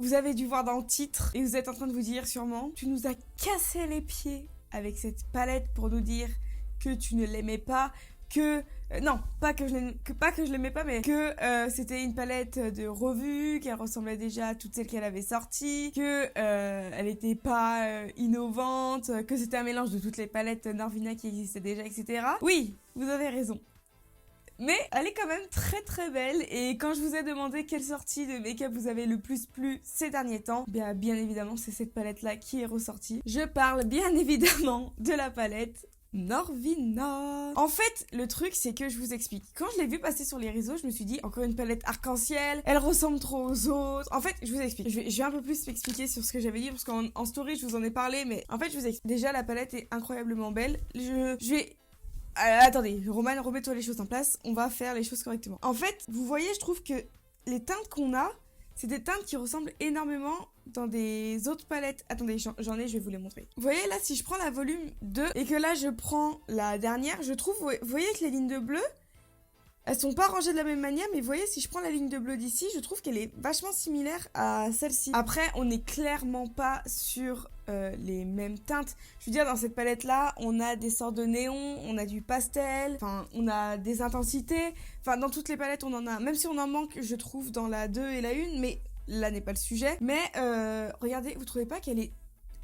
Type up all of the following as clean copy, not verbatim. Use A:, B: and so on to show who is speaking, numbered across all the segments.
A: Vous avez dû voir dans le titre et vous êtes en train de vous dire sûrement, tu nous as cassé les pieds avec cette palette pour nous dire que tu ne l'aimais pas, que non, pas que je l'aimais pas, mais que c'était une palette de revue, qu'elle ressemblait déjà à toutes celles qu'elle avait sorties, que elle était pas innovante, que c'était un mélange de toutes les palettes Norvina qui existaient déjà, etc. Oui, vous avez raison. Mais elle est quand même très très belle, et quand je vous ai demandé quelle sortie de make-up vous avez le plus plu ces derniers temps, bien évidemment c'est cette palette là qui est ressortie. Je parle bien évidemment de la palette Norvina. En fait, le truc, c'est que je vous explique. Quand je l'ai vu passer sur les réseaux, je me suis dit, encore une palette arc-en-ciel, elle ressemble trop aux autres. En fait, je vous explique. Je vais un peu plus m'expliquer sur ce que j'avais dit, parce qu'en story, je vous en ai parlé, mais en fait, je vous explique. Déjà, la palette est incroyablement belle. Je vais... attendez, Romane, remets-toi les choses en place. On va faire les choses correctement. En fait, vous voyez, je trouve que les teintes qu'on a, c'est des teintes qui ressemblent énormément dans des autres palettes. Attendez, j'en ai, je vais vous les montrer. Vous voyez là, si je prends la volume 2 et que là je prends la dernière, je trouve, vous voyez que les lignes de bleu, elles sont pas rangées de la même manière, mais vous voyez, si je prends la ligne de bleu d'ici, je trouve qu'elle est vachement similaire à celle-ci. Après, on n'est clairement pas sur les mêmes teintes. Je veux dire, dans cette palette-là, on a des sortes de néons, on a du pastel, enfin, on a des intensités. Enfin, dans toutes les palettes, on en a. Même si on en manque, je trouve, dans la 2 et la 1, mais là n'est pas le sujet. Mais regardez, vous trouvez pas qu'elle est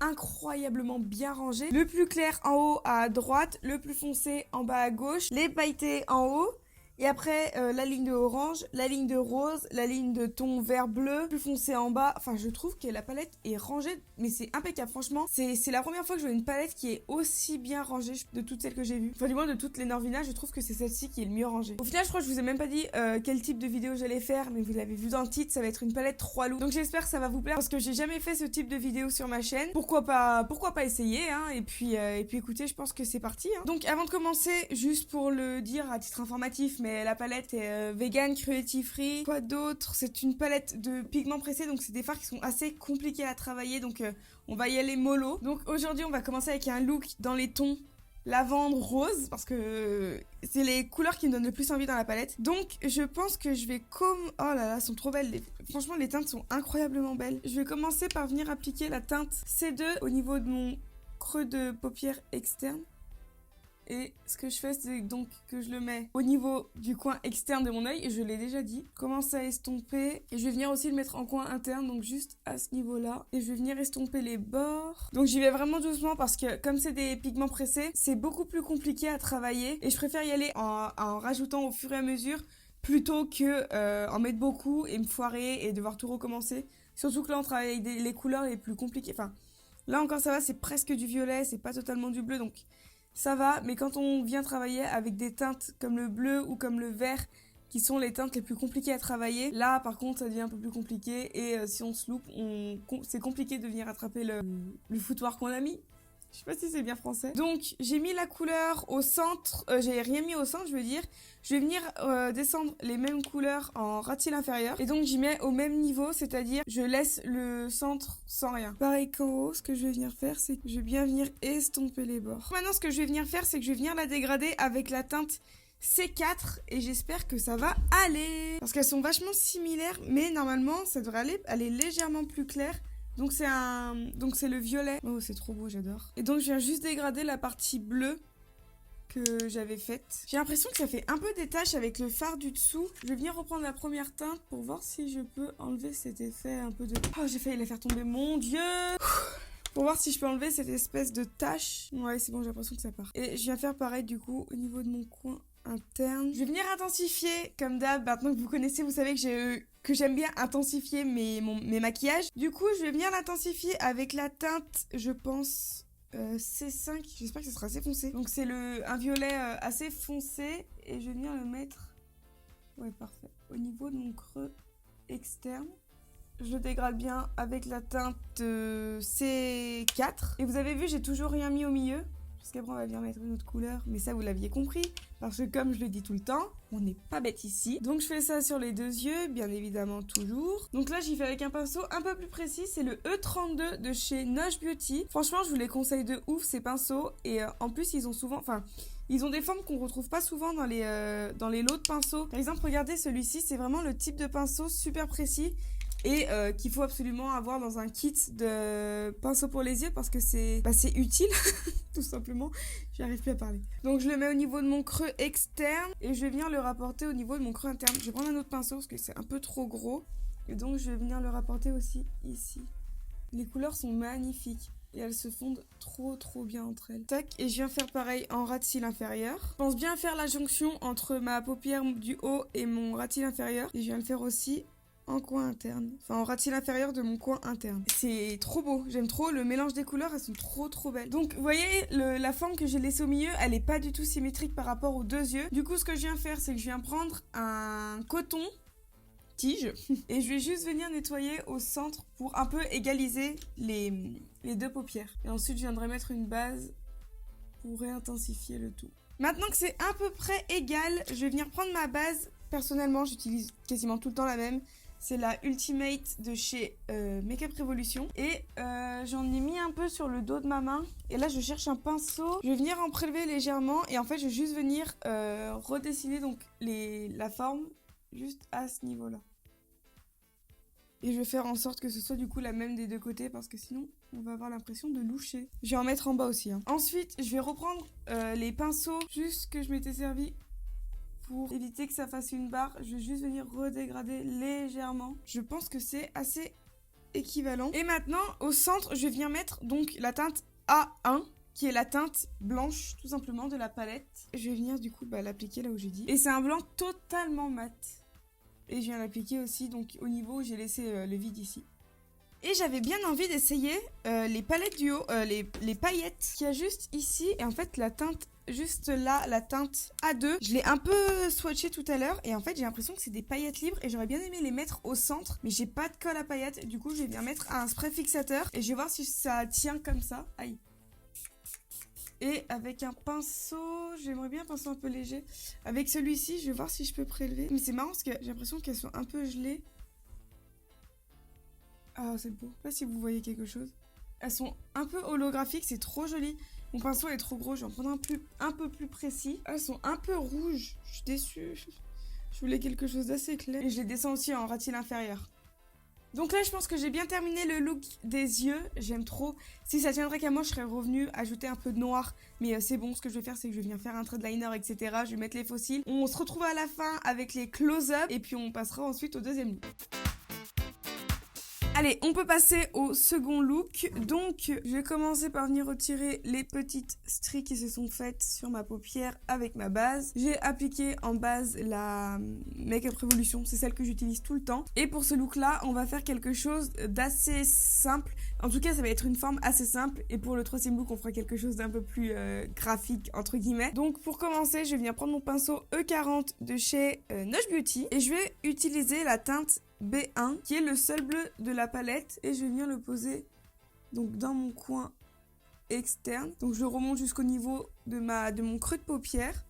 A: incroyablement bien rangée? Le plus clair en haut à droite, le plus foncé en bas à gauche, les pailletés en haut. Et après, la ligne de orange, la ligne de rose, la ligne de ton vert bleu, plus foncé en bas. Enfin, je trouve que la palette est rangée, mais c'est impeccable, franchement. C'est la première fois que je vois une palette qui est aussi bien rangée de toutes celles que j'ai vues. Enfin, du moins, de toutes les Norvina, je trouve que c'est celle-ci qui est le mieux rangée. Au final, je crois que je vous ai même pas dit quel type de vidéo j'allais faire, mais vous l'avez vu dans le titre, ça va être une palette 3 looks. Donc j'espère que ça va vous plaire, parce que j'ai jamais fait ce type de vidéo sur ma chaîne. Pourquoi pas essayer, hein. Et puis écoutez, je pense que c'est parti, hein. Donc avant de commencer, juste pour le dire à titre informatif, mais la palette est vegan, cruelty free. Quoi d'autre? C'est une palette de pigments pressés, donc c'est des fards qui sont assez compliqués à travailler, donc on va y aller mollo. Donc aujourd'hui, on va commencer avec un look dans les tons lavande rose, parce que c'est les couleurs qui me donnent le plus envie dans la palette. Donc je pense que je vais oh là là, elles sont trop belles. Franchement, les teintes sont incroyablement belles. Je vais commencer par venir appliquer la teinte C2 au niveau de mon creux de paupière externe. Et ce que je fais, c'est donc que je le mets au niveau du coin externe de mon œil, et je l'ai déjà dit. Commence à estomper, et je vais venir aussi le mettre en coin interne, donc juste à ce niveau-là. Et je vais venir estomper les bords. Donc j'y vais vraiment doucement, parce que comme c'est des pigments pressés, c'est beaucoup plus compliqué à travailler. Et je préfère y aller en rajoutant au fur et à mesure, plutôt que en mettre beaucoup et me foirer et devoir tout recommencer. Surtout que là, on travaille avec les couleurs les plus compliquées. Enfin, là encore ça va, c'est presque du violet, c'est pas totalement du bleu, donc ça va, mais quand on vient travailler avec des teintes comme le bleu ou comme le vert, qui sont les teintes les plus compliquées à travailler, là par contre ça devient un peu plus compliqué, et si on se loupe, c'est compliqué de venir attraper le foutoir qu'on a mis. Je sais pas si c'est bien français. Donc j'ai mis la couleur au centre, j'ai rien mis au centre, je veux dire. Je vais venir descendre les mêmes couleurs en ras-de-cils inférieur. Et donc j'y mets au même niveau, c'est-à-dire je laisse le centre sans rien. Pareil qu'en haut, ce que je vais venir faire, c'est que je vais bien venir estomper les bords. Maintenant, ce que je vais venir faire, c'est que je vais venir la dégrader avec la teinte C4, et j'espère que ça va aller. Parce qu'elles sont vachement similaires, mais normalement ça devrait aller légèrement plus clair. Donc c'est le violet. Oh, c'est trop beau, j'adore. Et donc je viens juste dégrader la partie bleue que j'avais faite. J'ai l'impression que ça fait un peu des taches avec le fard du dessous. Je vais venir reprendre la première teinte pour voir si je peux enlever cet effet un peu de... Oh, j'ai failli la faire tomber, mon Dieu. Pour voir si je peux enlever cette espèce de tache. Ouais, c'est bon, j'ai l'impression que ça part. Et je viens faire pareil du coup au niveau de mon coin interne. Je vais venir intensifier comme d'hab. Maintenant que vous connaissez, vous savez que j'aime bien intensifier mes maquillages. Du coup, je vais venir l'intensifier avec la teinte, je pense, C5. J'espère que ce sera assez foncé. Donc c'est un violet assez foncé, et je vais venir le mettre... Ouais, parfait. Au niveau de mon creux externe. Je le dégrade bien avec la teinte C4. Et vous avez vu, j'ai toujours rien mis au milieu. Parce qu'après, on va venir mettre une autre couleur. Mais ça, vous l'aviez compris. Parce que comme je le dis tout le temps, on n'est pas bête ici. Donc, je fais ça sur les 2 yeux, bien évidemment, toujours. Donc là, j'y fais avec un pinceau un peu plus précis. C'est le E32 de chez Noche Beauty. Franchement, je vous les conseille de ouf, ces pinceaux. Et en plus, ils ont souvent... Enfin, ils ont des formes qu'on retrouve pas souvent dans les lots de pinceaux. Par exemple, regardez celui-ci. C'est vraiment le type de pinceau super précis. et qu'il faut absolument avoir dans un kit de pinceau pour les yeux parce que c'est utile, tout simplement. J'arrive plus à parler. Donc je le mets au niveau de mon creux externe et je vais venir le rapporter au niveau de mon creux interne. Je vais prendre un autre pinceau parce que c'est un peu trop gros et donc je vais venir le rapporter aussi ici. Les couleurs sont magnifiques. Et elles se fondent trop bien entre elles. Tac, et je viens faire pareil en ras de cils inférieur. Je pense bien faire la jonction entre ma paupière du haut et mon ras de cils inférieur. Et je viens le faire aussi en coin interne. Enfin, en ras de cils inférieur de mon coin interne. C'est trop beau, j'aime trop le mélange des couleurs, elles sont trop belles. Donc, vous voyez, la forme que j'ai laissée au milieu, elle est pas du tout symétrique par rapport aux deux yeux. Du coup, ce que je viens faire, c'est que je viens prendre un coton tige et je vais juste venir nettoyer au centre pour un peu égaliser les deux paupières. Et ensuite, je viendrai mettre une base pour réintensifier le tout. Maintenant que c'est à peu près égal, je vais venir prendre ma base. Personnellement, j'utilise quasiment tout le temps la même. C'est la Ultimate de chez Makeup Revolution. Et j'en ai mis un peu sur le dos de ma main. Et là, je cherche un pinceau. Je vais venir en prélever légèrement. Et en fait, je vais juste venir redessiner donc, la forme juste à ce niveau-là. Et je vais faire en sorte que ce soit du coup la même des deux côtés parce que sinon on va avoir l'impression de loucher. Je vais en mettre en bas aussi. Ensuite, je vais reprendre les pinceaux juste que je m'étais servi pour éviter que ça fasse une barre. Je vais juste venir redégrader légèrement. Je pense que c'est assez équivalent. Et maintenant, au centre, je vais venir mettre donc la teinte A1 qui est la teinte blanche tout simplement de la palette. Je vais venir du coup l'appliquer là où j'ai dit. Et c'est un blanc totalement mat. Et je viens l'appliquer aussi donc au niveau où j'ai laissé le vide ici. Et j'avais bien envie d'essayer les palettes du haut, les paillettes qu'il y a juste ici. Et en fait la teinte juste là, la teinte A2, je l'ai un peu swatché tout à l'heure. Et en fait j'ai l'impression que c'est des paillettes libres. Et j'aurais bien aimé les mettre au centre. Mais j'ai pas de colle à paillettes. Du coup je vais bien mettre un spray fixateur. Et je vais voir si ça tient comme ça. Aïe. Et avec un pinceau, j'aimerais bien un pinceau un peu léger. Avec celui-ci, je vais voir si je peux prélever. Mais c'est marrant parce que j'ai l'impression qu'elles sont un peu gelées. Ah, c'est beau. Je sais pas si vous voyez quelque chose. Elles sont un peu holographiques, c'est trop joli. Mon pinceau est trop gros, je vais en prendre un peu plus précis. Elles sont un peu rouges, je suis déçue. Je voulais quelque chose d'assez clair. Et je les descends aussi en ras de cils inférieur. Donc là, je pense que j'ai bien terminé le look des yeux. J'aime trop. Si ça tiendrait qu'à moi, je serais revenue ajouter un peu de noir. Mais c'est bon, ce que je vais faire, c'est que je vais venir faire un trait de liner, etc. Je vais mettre les fossiles. On se retrouve à la fin avec les close-up. Et puis on passera ensuite au deuxième look. Allez, on peut passer au second look. Donc, je vais commencer par venir retirer les petites stries qui se sont faites sur ma paupière avec ma base. J'ai appliqué en base la Makeup Revolution, c'est celle que j'utilise tout le temps. Et pour ce look-là, on va faire quelque chose d'assez simple. En tout cas, ça va être une forme assez simple. Et pour le troisième look, on fera quelque chose d'un peu plus graphique, entre guillemets. Donc, pour commencer, je vais venir prendre mon pinceau E40 de chez Nosh Beauty. Et je vais utiliser la teinte B1 qui est le seul bleu de la palette et je vais venir le poser donc dans mon coin externe. Donc je remonte jusqu'au niveau de mon creux de paupière.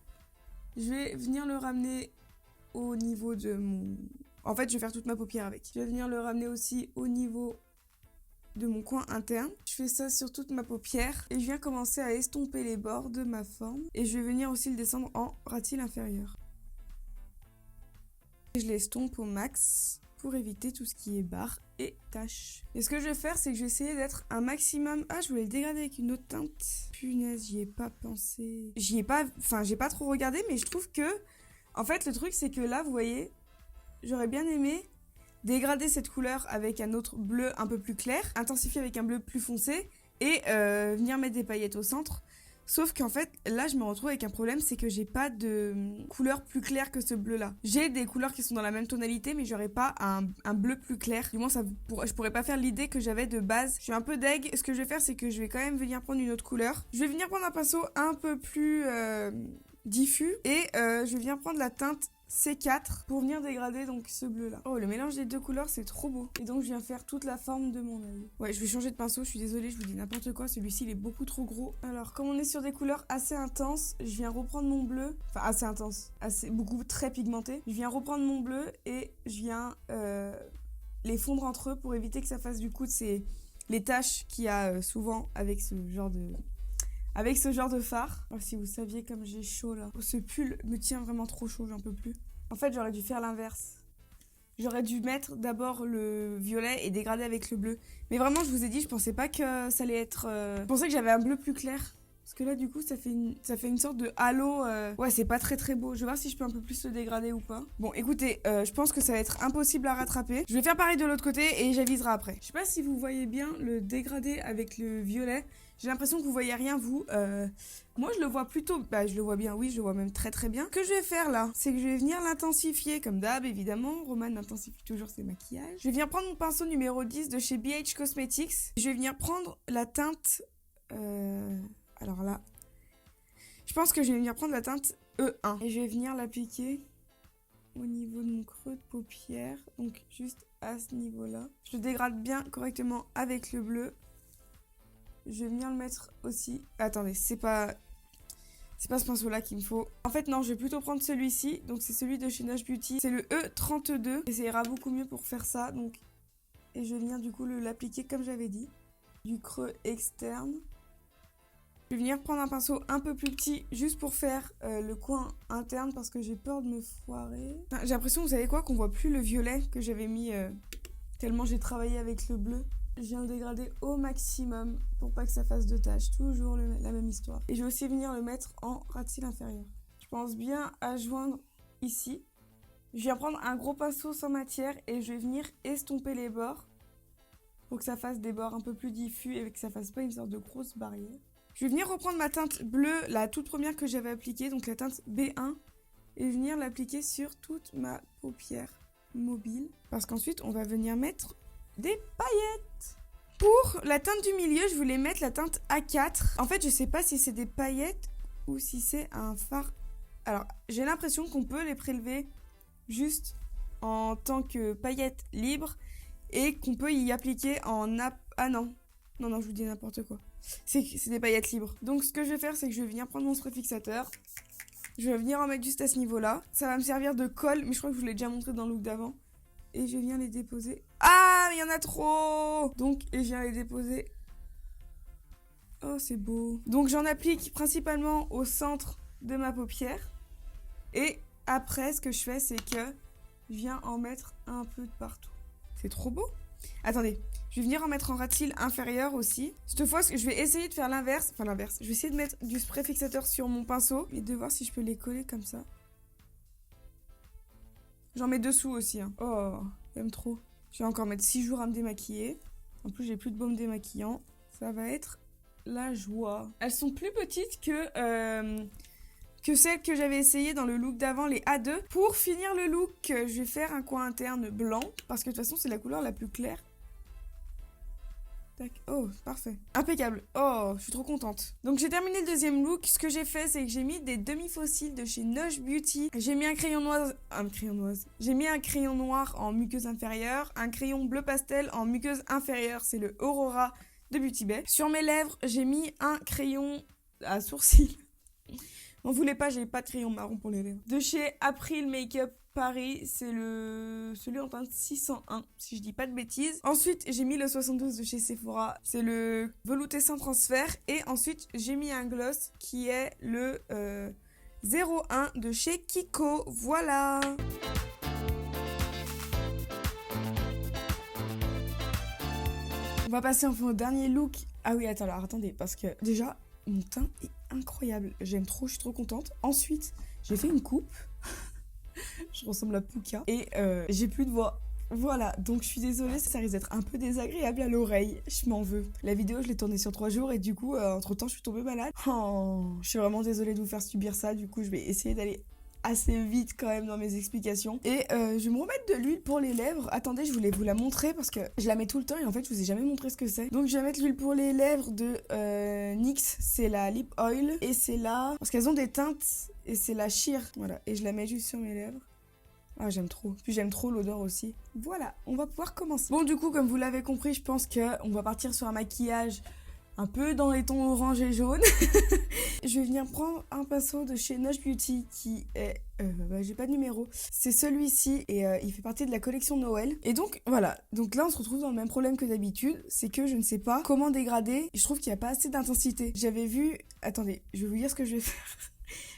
A: Je vais venir le ramener au niveau de mon... En fait, je vais faire toute ma paupière avec. Je vais venir le ramener aussi au niveau de mon coin interne. Je fais ça sur toute ma paupière et je viens commencer à estomper les bords de ma forme et je vais venir aussi le descendre en ras de cils inférieur. Je l'estompe au max pour éviter tout ce qui est barres et taches. Et ce que je vais faire, c'est que je vais essayer d'être un maximum... Ah, je voulais le dégrader avec une autre teinte. Punaise, j'y ai pas pensé. J'ai pas trop regardé, mais je trouve que... En fait, le truc, c'est que là, vous voyez, j'aurais bien aimé dégrader cette couleur avec un autre bleu un peu plus clair, intensifier avec un bleu plus foncé et venir mettre des paillettes au centre. Sauf qu'en fait, là, je me retrouve avec un problème, c'est que j'ai pas de couleur plus claire que ce bleu-là. J'ai des couleurs qui sont dans la même tonalité, mais j'aurais pas un bleu plus clair. Du moins, je pourrais pas faire l'idée que j'avais de base. Je suis un peu deg. Ce que je vais faire, c'est que je vais quand même venir prendre une autre couleur. Je vais venir prendre un pinceau un peu plus diffus et je vais venir prendre la teinte C4 pour venir dégrader donc ce bleu là. Oh, le mélange des deux couleurs c'est trop beau. Et donc je viens faire toute la forme de mon œil. Ouais, je vais changer de pinceau, je suis désolée, je vous dis n'importe quoi, celui-ci il est beaucoup trop gros. Alors comme on est sur des couleurs assez intenses, je viens reprendre mon bleu, enfin assez intense, très pigmenté. Je viens reprendre mon bleu et je viens les fondre entre eux pour éviter que ça fasse du coup les taches qu'il y a souvent avec ce genre de fard. Oh, si vous saviez comme j'ai chaud là. Oh, ce pull me tient vraiment trop chaud, j'en peux plus. En fait, j'aurais dû faire l'inverse. J'aurais dû mettre d'abord le violet et dégrader avec le bleu. Mais vraiment, je vous ai dit, je pensais pas que ça allait être... Je pensais que j'avais un bleu plus clair. Parce que là, du coup, ça fait une sorte de halo. Ouais, c'est pas très très beau. Je vais voir si je peux un peu plus le dégrader ou pas. Bon, écoutez, je pense que ça va être impossible à rattraper. Je vais faire pareil de l'autre côté et j'aviserai après. Je sais pas si vous voyez bien le dégradé avec le violet. J'ai l'impression que vous voyez rien, vous. Moi, je le vois plutôt... Bah, je le vois bien, oui, je le vois même très très bien. Ce que je vais faire là, c'est que je vais venir l'intensifier, comme d'hab, évidemment. Roman intensifie toujours ses maquillages. Je vais venir prendre mon pinceau numéro 10 de chez BH Cosmetics. Je vais venir prendre la teinte... Alors là, je pense que je vais venir prendre la teinte E1. Et je vais venir l'appliquer au niveau de mon creux de paupière. Donc, juste à ce niveau-là. Je le dégrade bien correctement avec le bleu. Je vais venir le mettre aussi... Attendez, c'est pas ce pinceau-là qu'il me faut. En fait, non, je vais plutôt prendre celui-ci. Donc, c'est celui de chez Nosh Beauty. C'est le E32. Et ça ira beaucoup mieux pour faire ça. Donc, et je vais venir du coup l'appliquer comme j'avais dit. Du creux externe. Je vais venir prendre un pinceau un peu plus petit juste pour faire le coin interne parce que j'ai peur de me foirer. Enfin, j'ai l'impression, vous savez quoi, qu'on voit plus le violet que j'avais mis tellement j'ai travaillé avec le bleu. Je viens le dégrader au maximum pour pas que ça fasse de taches. Toujours la même histoire. Et je vais aussi venir le mettre en ras de cils inférieur. Je pense bien à joindre ici. Je viens prendre un gros pinceau sans matière et je vais venir estomper les bords pour que ça fasse des bords un peu plus diffus et que ça fasse pas une sorte de grosse barrière. Je vais venir reprendre ma teinte bleue, la toute première que j'avais appliquée, donc la teinte B1, et venir l'appliquer sur toute ma paupière mobile. Parce qu'ensuite, on va venir mettre des paillettes. Pour la teinte du milieu, je voulais mettre la teinte A4. En fait, je sais pas si c'est des paillettes ou si c'est un fard. Alors, j'ai l'impression qu'on peut les prélever juste en tant que paillettes libres et qu'on peut y appliquer en... Ah non. Non, je vous dis n'importe quoi. C'est des paillettes libres. Donc ce que je vais faire, c'est que je vais venir prendre mon spray fixateur. Je vais venir en mettre juste à ce niveau-là. Ça va me servir de colle, mais je crois que je vous l'ai déjà montré dans le look d'avant. Et je viens les déposer. Ah, mais il y en a trop! Donc, et je viens les déposer. Oh, c'est beau. Donc j'en applique principalement au centre de ma paupière. Et après, ce que je fais, c'est que je viens en mettre un peu de partout. C'est trop beau. Attendez, je vais venir en mettre en ras de cils inférieur aussi. Cette fois, je vais essayer de faire l'inverse. Enfin, l'inverse. Je vais essayer de mettre du spray fixateur sur mon pinceau et de voir si je peux les coller comme ça. J'en mets dessous aussi. Hein. Oh, j'aime trop. Je vais encore mettre 6 jours à me démaquiller. En plus, j'ai plus de baume démaquillant. Ça va être la joie. Elles sont plus petites que celles que j'avais essayées dans le look d'avant, les A2. Pour finir le look, je vais faire un coin interne blanc. Parce que de toute façon, c'est la couleur la plus claire. Tac. Oh, parfait. Impeccable. Oh, je suis trop contente. Donc j'ai terminé le deuxième look. Ce que j'ai fait, c'est que j'ai mis des demi-fossiles de chez Nosh Beauty. J'ai mis un crayon noir... J'ai mis un crayon noir en muqueuse inférieure. Un crayon bleu pastel en muqueuse inférieure. C'est le Aurora de Beauty Bay. Sur mes lèvres, j'ai mis un crayon à sourcils. M'en voulez pas, j'ai pas de crayon marron pour les lèvres. De chez April Makeup Paris, c'est celui en teinte 601, si je dis pas de bêtises. Ensuite, j'ai mis le 72 de chez Sephora, c'est le velouté sans transfert. Et ensuite, j'ai mis un gloss qui est le 01 de chez Kiko. Voilà. On va passer enfin au dernier look. Ah oui, attends, alors attendez, parce que déjà, mon teint est incroyable. J'aime trop, je suis trop contente. Ensuite, j'ai fait une coupe. Je ressemble à Pouka. Et j'ai plus de voix. Voilà, donc je suis désolée, ça risque d'être un peu désagréable à l'oreille. Je m'en veux. La vidéo, je l'ai tournée sur 3 jours et du coup, entre-temps, je suis tombée malade. Oh, je suis vraiment désolée de vous faire subir ça. Du coup, je vais essayer d'aller assez vite quand même dans mes explications. Et je vais me remettre de l'huile pour les lèvres. Attendez, je voulais vous la montrer parce que je la mets tout le temps et en fait, je vous ai jamais montré ce que c'est. Donc, je vais mettre l'huile pour les lèvres de NYX. C'est la Lip Oil. Et c'est là... Parce qu'elles ont des teintes et c'est la Sheer. Voilà, et je la mets juste sur mes lèvres. Ah, j'aime trop. Puis j'aime trop l'odeur aussi. Voilà, on va pouvoir commencer. Bon, du coup, comme vous l'avez compris, je pense qu'on va partir sur un maquillage un peu dans les tons orange et jaune. Je vais venir prendre un pinceau de chez Nosh Beauty qui est... j'ai pas de numéro. C'est celui-ci et il fait partie de la collection Noël. Et donc, voilà. Donc là, on se retrouve dans le même problème que d'habitude. C'est que je ne sais pas comment dégrader. Et je trouve qu'il n'y a pas assez d'intensité. J'avais vu... Attendez, je vais vous dire ce que je vais faire.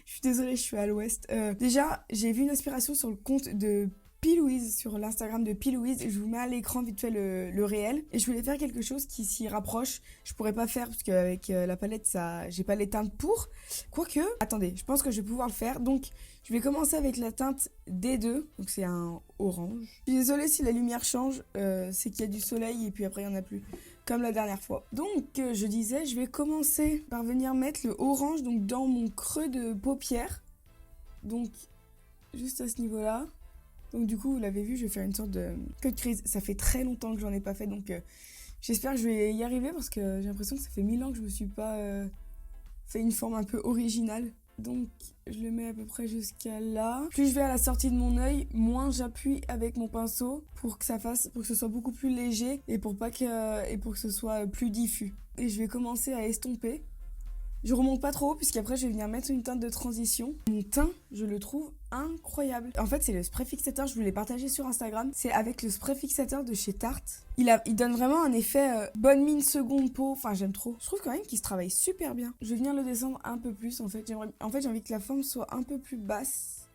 A: Je suis désolée, je suis à l'ouest. Déjà, j'ai vu une inspiration sur le compte de Pilouise sur l'Instagram de Pilouise. Je vous mets à l'écran vite fait le réel. Et je voulais faire quelque chose qui s'y rapproche. Je pourrais pas faire parce qu'avec la palette, ça, j'ai pas les teintes pour. Quoique, attendez, je pense que je vais pouvoir le faire. Donc, je vais commencer avec la teinte D2. Donc, c'est un orange. Je suis désolée si la lumière change. C'est qu'il y a du soleil et puis après, il n'y en a plus. Comme la dernière fois. Donc, je disais, je vais commencer par venir mettre le orange donc, dans mon creux de paupière. Donc, juste à ce niveau-là. Donc du coup, vous l'avez vu, je vais faire une sorte de queue de crise. Ça fait très longtemps que j'en ai pas fait, donc j'espère que je vais y arriver parce que j'ai l'impression que ça fait 1000 ans que je me suis pas fait une forme un peu originale. Donc je le mets à peu près jusqu'à là. Plus je vais à la sortie de mon œil, moins j'appuie avec mon pinceau pour que ce soit beaucoup plus léger et pour que ce soit plus diffus. Et je vais commencer à estomper. Je remonte pas trop haut puisqu'après je vais venir mettre une teinte de transition. Mon teint, je le trouve incroyable. En fait, c'est le spray fixateur, je vous l'ai partagé sur Instagram. C'est avec le spray fixateur de chez Tarte. Il donne vraiment un effet bonne mine seconde peau. Enfin, j'aime trop. Je trouve quand même qu'il se travaille super bien. Je vais venir le descendre un peu plus en fait. J'ai envie que la forme soit un peu plus basse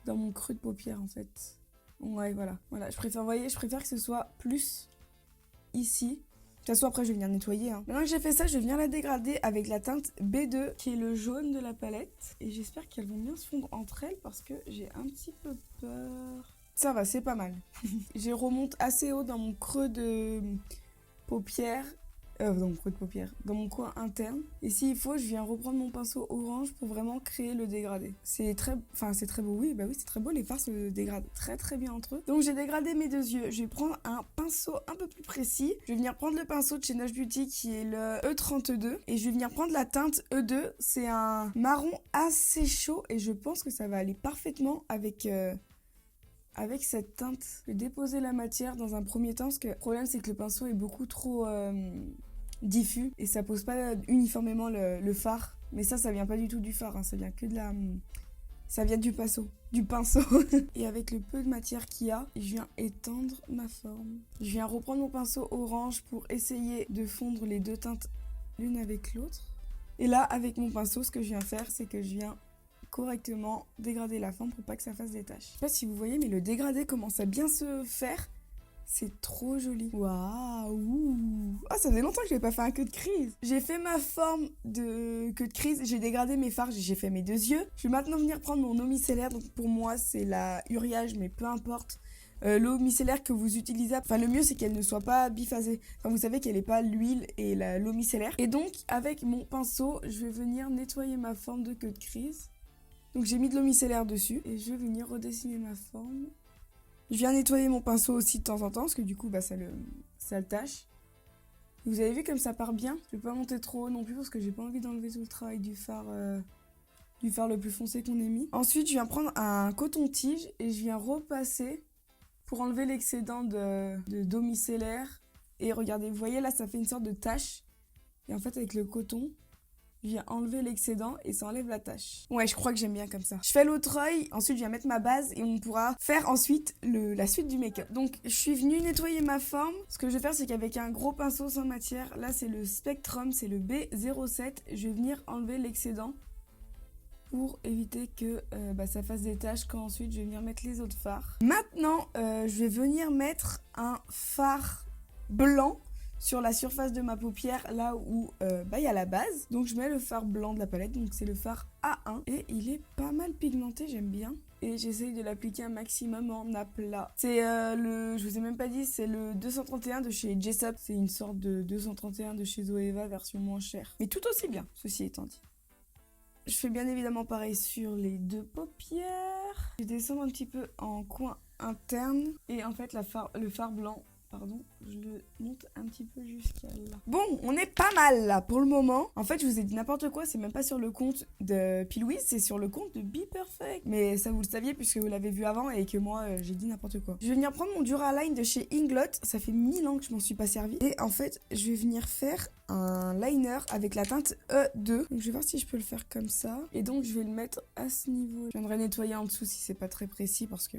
A: dans mon creux de paupière en fait. Ouais, voilà. Voilà, je préfère que ce soit plus ici. De toute façon, après, je vais venir nettoyer. Maintenant que j'ai fait ça, je vais venir la dégrader avec la teinte B2, qui est le jaune de la palette. Et j'espère qu'elles vont bien se fondre entre elles, parce que j'ai un petit peu peur. Ça va, c'est pas mal. Je remonte assez haut dans mon creux de paupière. Dans mon coin interne. Et s'il faut, je viens reprendre mon pinceau orange pour vraiment créer le dégradé. C'est très beau, oui, c'est très beau, les fards se dégradent très très bien entre eux. Donc j'ai dégradé mes deux yeux, je vais prendre un pinceau un peu plus précis. Je vais venir prendre le pinceau de chez Noche Beauty qui est le E32 et je vais venir prendre la teinte E2, c'est un marron assez chaud et je pense que ça va aller parfaitement avec cette teinte. Je vais déposer la matière dans un premier temps parce que le problème c'est que le pinceau est beaucoup trop diffus et ça pose pas uniformément le fard. Mais ça vient pas du tout du fard, ça vient que de la... Ça vient du pinceau. Et avec le peu de matière qu'il y a, je viens étendre ma forme. Je viens reprendre mon pinceau orange pour essayer de fondre les deux teintes l'une avec l'autre. Et là, avec mon pinceau, ce que je viens faire, c'est que je viens correctement dégrader la forme pour pas que ça fasse des taches. Je sais pas si vous voyez, mais le dégradé commence à bien se faire. C'est trop joli. Waouh. Ah, ça faisait longtemps que je n'avais pas fait un queue de crise. J'ai fait ma forme de queue de crise. J'ai dégradé mes fards. J'ai fait mes deux yeux. Je vais maintenant venir prendre mon eau micellaire. Donc pour moi, c'est la Uriage, mais peu importe. L'eau micellaire que vous utilisez, enfin le mieux c'est qu'elle ne soit pas biphasée. Enfin vous savez qu'elle n'est pas l'huile et l'eau micellaire. Et donc avec mon pinceau, je vais venir nettoyer ma forme de queue de crise. Donc j'ai mis de l'eau micellaire dessus et je vais venir redessiner ma forme. Je viens nettoyer mon pinceau aussi de temps en temps parce que du coup ça le tâche. Vous avez vu comme ça part bien. Je vais pas monter trop haut non plus parce que j'ai pas envie d'enlever tout le travail du fard le plus foncé qu'on ait mis. Ensuite je viens prendre un coton-tige et je viens repasser pour enlever l'excédent d'eau micellaire. Et regardez, vous voyez là ça fait une sorte de tache. Et en fait avec le coton, je viens enlever l'excédent et ça enlève la tache. Ouais, je crois que j'aime bien comme ça. Je fais l'autre œil, ensuite je viens mettre ma base et on pourra faire ensuite la suite du make-up. Donc je suis venue nettoyer ma forme. Ce que je vais faire, c'est qu'avec un gros pinceau sans matière, là c'est le Spectrum, c'est le B07, je vais venir enlever l'excédent pour éviter que ça fasse des taches quand ensuite je vais venir mettre les autres fards. Maintenant, je vais venir mettre un fard blanc sur la surface de ma paupière, là où il y a la base. Donc je mets le fard blanc de la palette, donc c'est le fard A1. Et il est pas mal pigmenté, j'aime bien. Et j'essaye de l'appliquer un maximum en aplat. C'est je vous ai même pas dit, c'est le 231 de chez Jessup. C'est une sorte de 231 de chez Zoeva, version moins chère. Mais tout aussi bien, ceci étant dit. Je fais bien évidemment pareil sur les deux paupières. Je descends un petit peu en coin interne. Et en fait, le fard blanc, je le monte un petit peu jusqu'à là. Bon, on est pas mal là pour le moment. En fait, je vous ai dit n'importe quoi, c'est même pas sur le compte de Pilouise, c'est sur le compte de Be Perfect. Mais ça vous le saviez puisque vous l'avez vu avant et que moi j'ai dit n'importe quoi. Je vais venir prendre mon Duraline de chez Inglot, ça fait 1000 ans que je m'en suis pas servi. Et en fait, je vais venir faire un liner avec la teinte E2. Donc je vais voir si je peux le faire comme ça. Et donc je vais le mettre à ce niveau. Je viendrai nettoyer en dessous si c'est pas très précis parce que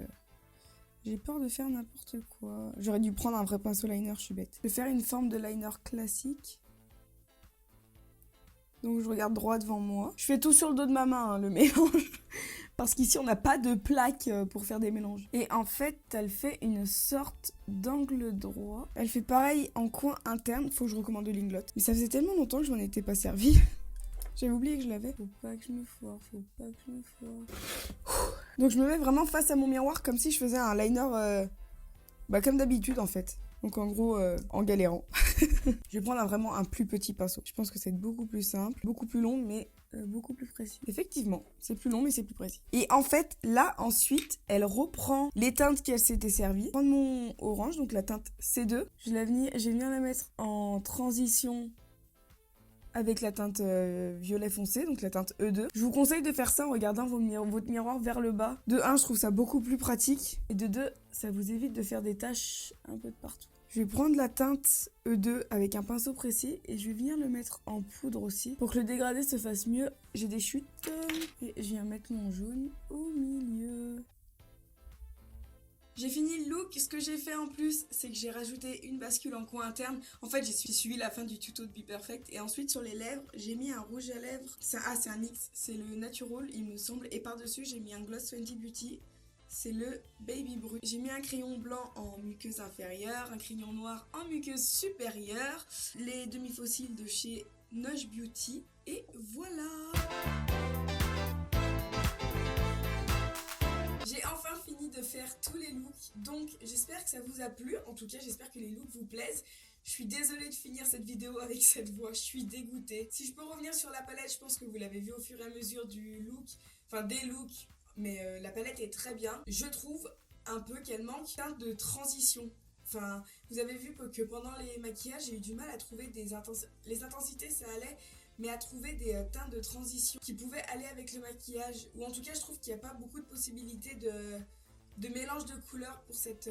A: j'ai peur de faire n'importe quoi. J'aurais dû prendre un vrai pinceau liner, je suis bête. Je vais faire une forme de liner classique. Donc je regarde droit devant moi. Je fais tout sur le dos de ma main, le mélange. Parce qu'ici, on n'a pas de plaque pour faire des mélanges. Et en fait, elle fait une sorte d'angle droit. Elle fait pareil en coin interne. Faut que je recommande de l'inglotte. Mais ça faisait tellement longtemps que je m'en étais pas servi. J'avais oublié que je l'avais. Faut pas que je me foire, faut pas que je me foire. Donc je me mets vraiment face à mon miroir comme si je faisais un liner comme d'habitude en fait. Donc en gros, en galérant. Je vais prendre vraiment un plus petit pinceau. Je pense que c'est beaucoup plus simple, beaucoup plus long, mais beaucoup plus précis. Effectivement, c'est plus long, mais c'est plus précis. Et en fait, là, ensuite, elle reprend les teintes qu'elle s'était servie. Je vais prendre mon orange, donc la teinte C2. Je vais venir la mettre en transition avec la teinte violet foncé, donc la teinte E2. Je vous conseille de faire ça en regardant votre miroir vers le bas. De 1, je trouve ça beaucoup plus pratique. Et de 2, ça vous évite de faire des taches un peu de partout. Je vais prendre la teinte E2 avec un pinceau précis et je vais venir le mettre en poudre aussi pour que le dégradé se fasse mieux. J'ai des chutes et je viens mettre mon jaune au milieu. J'ai fini le look. Ce que j'ai fait en plus, c'est que j'ai rajouté une bascule en coin interne. En fait, j'ai suivi la fin du tuto de Be Perfect. Et ensuite, sur les lèvres, j'ai mis un rouge à lèvres. C'est un NYX, c'est le Natural, il me semble. Et par-dessus, j'ai mis un Gloss 20 Beauty. C'est le Baby Brut. J'ai mis un crayon blanc en muqueuse inférieure, un crayon noir en muqueuse supérieure, les demi-fossiles de chez Nush Beauty. Et voilà! J'ai enfin fini de faire tous les looks, donc j'espère que ça vous a plu. En tout cas, j'espère que les looks vous plaisent. Je suis désolée de finir cette vidéo avec cette voix, je suis dégoûtée. Si je peux revenir sur la palette, je pense que vous l'avez vu au fur et à mesure du look, enfin des looks, mais la palette est très bien. Je trouve un peu qu'elle manque de transition. Enfin, vous avez vu que pendant les maquillages, j'ai eu du mal à trouver les intensités, ça allait, mais à trouver des teintes de transition qui pouvaient aller avec le maquillage. Ou en tout cas, je trouve qu'il n'y a pas beaucoup de possibilités de mélange de couleurs pour cette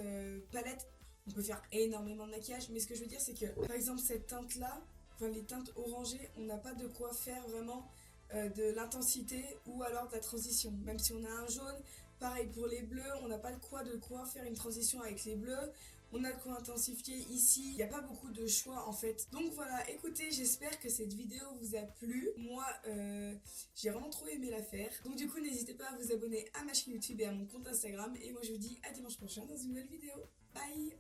A: palette. On peut faire énormément de maquillage, mais ce que je veux dire, c'est que, par exemple, cette teinte-là, enfin les teintes orangées, on n'a pas de quoi faire vraiment de l'intensité ou alors de la transition. Même si on a un jaune, pareil pour les bleus, on n'a pas de quoi faire une transition avec les bleus. On a de quoi intensifier ici, il n'y a pas beaucoup de choix en fait. Donc voilà, écoutez, j'espère que cette vidéo vous a plu. Moi, j'ai vraiment trop aimé la faire. Donc du coup, n'hésitez pas à vous abonner à ma chaîne YouTube et à mon compte Instagram. Et moi, je vous dis à dimanche prochain dans une nouvelle vidéo. Bye!